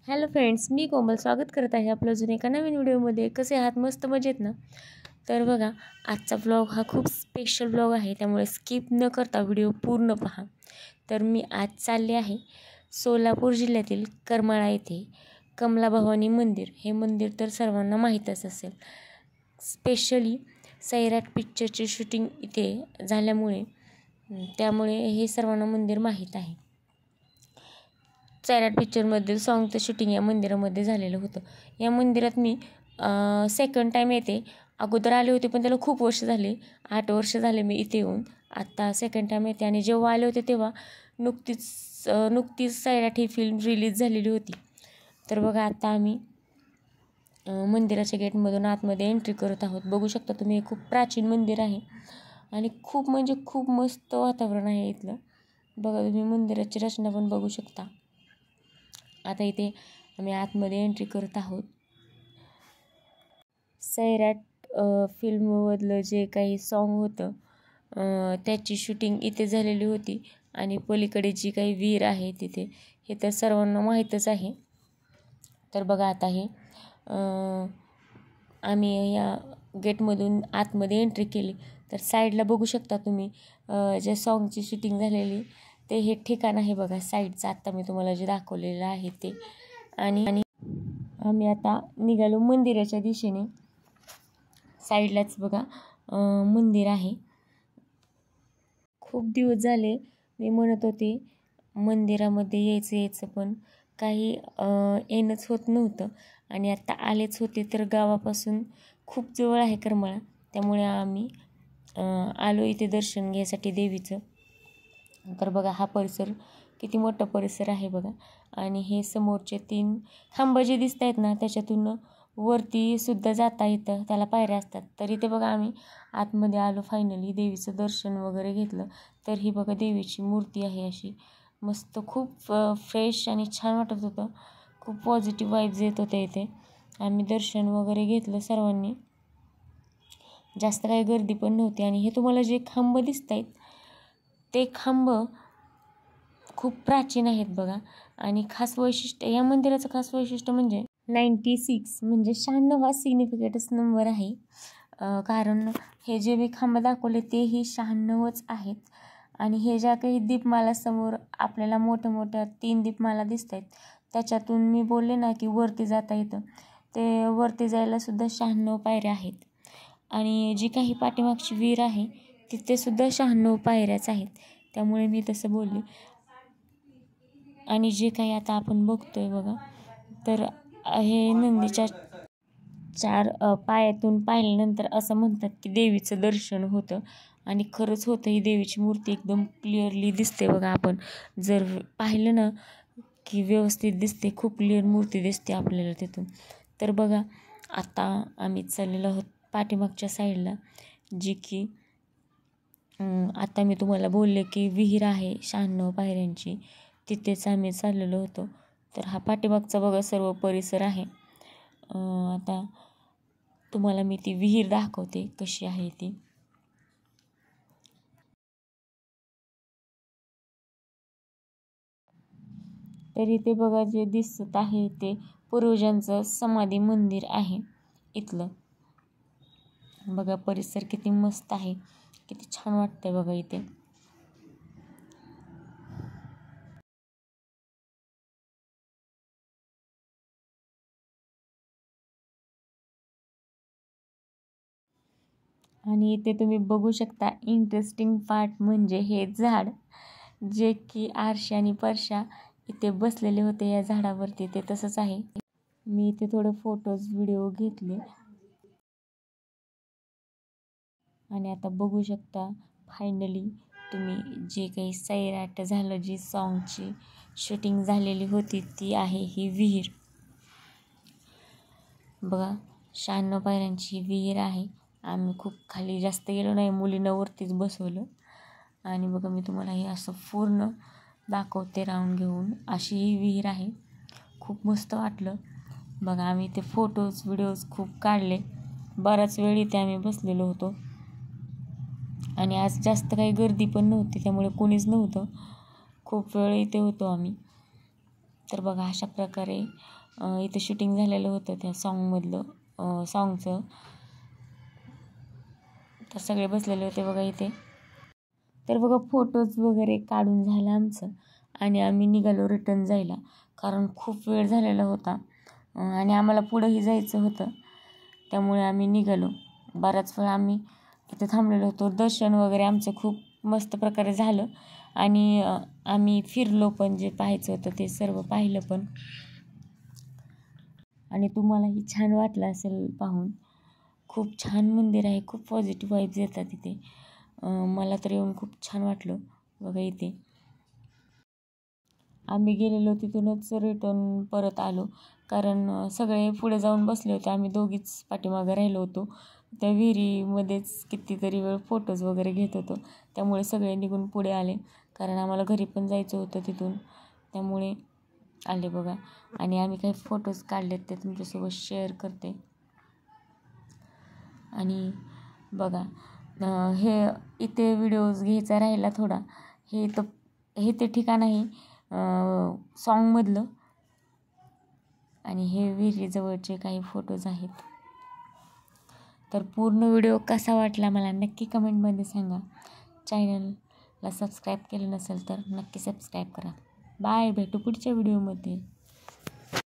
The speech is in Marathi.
हॅलो फ्रेंड्स, मी कोमल स्वागत करत आहे आपलं अजून एका नवीन व्हिडिओमध्ये. कसे आहात? मस्त मजेत ना? तर बघा, आजचा व्लॉग हा खूप स्पेशल व्लॉग आहे, त्यामुळे स्किप न करता व्हिडिओ पूर्ण पहा. तर मी आज चालले आहे सोलापूर जिल्ह्यातील करमाळा येथे कमला भवानी मंदिर. हे मंदिर तर सर्वांना माहीतच असेल. स्पेशली सैराट पिक्चरचे शूटिंग इथे झाल्यामुळे त्यामुळे हे सर्वांना मंदिर माहीत आहे. सैराट पिक्चरमधील सॉन्गचं शूटिंग या मंदिरामध्ये झालेलं होतं. या मंदिरात मी सेकंड टाईम येते. अगोदर आले होते पण त्याला खूप वर्ष झाले, 8 वर्ष झाले मी इथे येऊन. आत्ता सेकंड टाईम येते आणि जेव्हा आले होते तेव्हा नुकतीच सैराट ही फिल्म रिलीज झालेली होती. तर बघा, आता आम्ही मंदिराच्या गेटमधून आतमध्ये एंट्री करत आहोत. बघू शकता तुम्ही, हे खूप प्राचीन मंदिर आहे आणि खूप म्हणजे खूप मस्त वातावरण आहे इथलं. बघा, तुम्ही मंदिराची रचना पण बघू शकता. आता इथे आम्ही आतमध्ये एंट्री करत आहोत. सैराट फिल्ममधलं जे काही सॉन्ग होतं त्याची शूटिंग इथे झालेली होती आणि पलीकडे जी काही विहीर आहे तिथे, हे तर सर्वांना माहीतच आहे. तर बघा, आता हे आम्ही या गेटमधून आतमध्ये एंट्री केली तर साईडला बघू शकता तुम्ही जे सॉन्गची शूटिंग झालेली ते हे ठिकाण आहे बघा साईडचं. आत्ता मी तुम्हाला जे दाखवलेलं आहे ते. आणि आम्ही आता निघालो मंदिराच्या दिशेने. साईडलाच बघा मंदिर आहे. खूप दिवस झाले मी म्हणत होते मंदिरामध्ये यायचं पण काही येणंच होत नव्हतं आणि आत्ता आलेच होते. तर गावापासून खूप जवळ आहे करमाळा, त्यामुळे आम्ही आलो इथे दर्शन घ्यायसाठी देवीचं. तर बघा, हा परिसर किती मोठा परिसर आहे बघा. आणि हे समोरचे 3 खांब जे दिसत आहेत ना, त्याच्यातून वरती सुद्धा जाता येतं, त्याला पायऱ्या असतात. तर इथे बघा, आम्ही आतमध्ये आलो फायनली. देवीचं दर्शन वगैरे घेतलं. तर ही बघा देवीची मूर्ती आहे अशी मस्त, खूप फ्रेश आणि छान वाटत होतं. खूप पॉझिटिव्ह वाईब्स येत होते इथे. आम्ही दर्शन वगैरे घेतलं सर्वांनी. जास्त काही गर्दी पण नव्हती. आणि हे तुम्हाला जे खांब दिसत आहेत ते खांब खूप प्राचीन आहेत बघा. आणि खास वैशिष्ट्य, या मंदिराचं खास वैशिष्ट्य म्हणजे 96 म्हणजे 96 हा सिग्निफिकेटच नंबर आहे. कारण हे जे मी खांब दाखवले तेही 96च आहेत. आणि हे ज्या काही दीपमाला समोर आपल्याला मोठ्या 3 दीपमाला दिसत आहेत, त्याच्यातून मी बोलले ना की वरती जाता येतं, ते वरती जायला सुद्धा 96 पायऱ्या आहेत. आणि जी काही पाठीमागची विहीर आहे तिथे सुद्धा 96 पायऱ्याच आहेत, त्यामुळे मी तसं बोलले. आणि जे काही आता आपण बघतोय बघा, तर हे नंदीच्या 4 पायातून पाहिल्यानंतर असं म्हणतात की देवीचं दर्शन होतं. आणि खरंच होतं. ही देवीची मूर्ती एकदम क्लिअरली दिसते बघा. आपण जर पाहिलं ना की व्यवस्थित दिसते, खूप क्लिअर मूर्ती दिसते आपल्याला तिथून. तर बघा, आता आम्ही चाललेलो आहोत पाठीमागच्या साईडला, जी की आता मी तुम्हाला बोलले की विहीर आहे 96 पायऱ्यांची, तिथेच आम्ही चाललेलो होतो. तर हा पाठीमागचा बघा सर्व परिसर आहे. आता तुम्हाला मी ती विहीर दाखवते कशी आहे ती. तर इथे बघा जे दिसत आहे ते पूर्वजांचं समाधी मंदिर आहे इथलं. बघा परिसर किती मस्त आहे, किती छान वाटतंय बघा इथे. आणि इथे तुम्ही बघू शकता इंटरेस्टिंग पार्ट म्हणजे हे झाड, जे की आरशा आणि परशा इथे बसलेले होते या झाडावरती, ते तसंच आहे. मी इथे थोडे फोटोज व्हिडिओ घेतले. आणि आता बघू शकता फायनली तुम्ही जे काही सैराट झालं, जी सॉन्गची शूटिंग झालेली होती ती आहे ही विहीर. बघा 96 पायऱ्यांची विहीर आहे. आम्ही खूप खाली जास्त गेलो नाही, मुलींना वरतीच बसवलं. आणि बघा मी तुम्हाला हे असं पूर्ण दाखवते राऊंड घेऊन. अशी ही विहीर आहे. खूप मस्त वाटलं बघा. आम्ही ते फोटोज व्हिडिओज खूप काढले. बराच वेळ इथे आम्ही बसलेलो होतो. आणि आज जास्त काही गर्दी पण नव्हती, त्यामुळे कोणीच नव्हतं. खूप वेळ इथे होतो आम्ही. तर बघा अशा प्रकारे इथं शूटिंग झालेलं होतं त्या सॉन्गचं. तर सगळे बसलेले होते बघा इथे. तर बघा फोटोज वगैरे काढून झालं आमचं आणि आम्ही निघालो रिटर्न जायला, कारण खूप वेळ झालेला होता आणि आम्हाला पुढंही जायचं होतं. त्यामुळे आम्ही निघालो. बराच वेळ आम्ही इथे थांबलेलो होतो. दर्शन वगैरे आमचं खूप मस्त प्रकारे झालं आणि आम्ही फिरलो पण, जे पाहायचं होतं ते सर्व पाहिलं पण. आणि तुम्हालाही छान वाटलं असेल पाहून. खूप छान मंदिर आहे, खूप पॉझिटिव्ह वाईब्स येतात इथे. मला तर येऊन खूप छान वाटलं बघा इथे. आम्ही गेलेलो तिथूनच रिटर्न परत आलो, कारण सगळे पुढे जाऊन बसले होते. आम्ही दोघीच पाठीमागं राहिलो होतो. त्या विहिरीमध्येच कितीतरी वेळ फोटोज वगैरे घेत होतो. त्यामुळे सगळे निघून पुढे आले, कारण आम्हाला घरी पण जायचं होतं तिथून. त्यामुळे आले बघा. आणि आम्ही काही फोटोज काढलेत ते तुमच्यासोबत शेअर करते. आणि बघा हे इथे व्हिडिओज घ्यायचा राहिला थोडा. हे ते ठिकाण आहे सॉन्गमधलं, आणि हे विहिरीजवळचे काही फोटोज आहेत. तर पूर्ण व्हिडिओ कसा वाटला मला नक्की कमेंटमध्ये सांगा. चॅनलला सबस्क्राईब केलं नसेल तर नक्की सबस्क्राईब करा. बाय, भेटू पुढच्या व्हिडिओमध्ये.